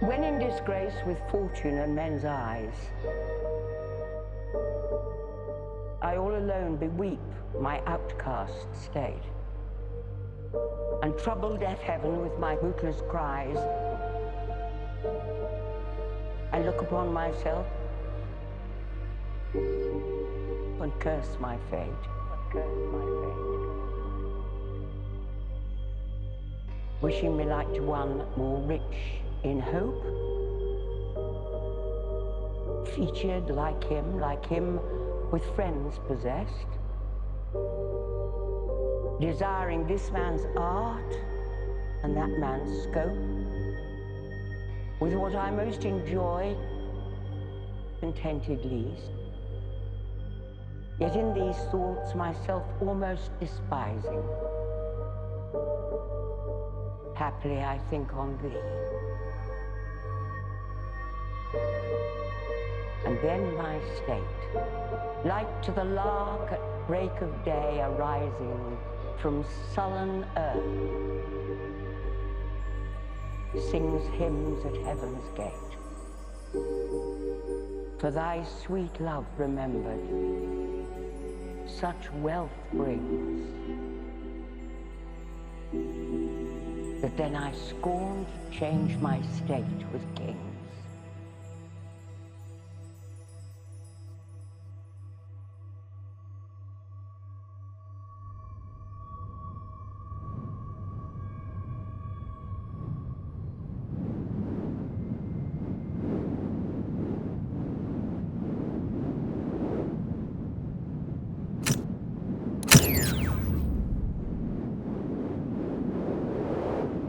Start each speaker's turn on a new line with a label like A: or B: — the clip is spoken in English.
A: When in disgrace with fortune and men's eyes, I all alone beweep my outcast state, and trouble deaf heaven with my bootless cries. I look upon myself and curse my fate. Wishing me like to one more rich in hope, featured like him with friends possessed, desiring this man's art and that man's scope, with what I most enjoy, contented least, yet in these thoughts myself almost despising. Haply I think on thee, and then my state, like to the lark at break of day arising from sullen earth, sings hymns at heaven's gate. For thy sweet love remembered, such wealth brings, that then I scorn to change my state with kings.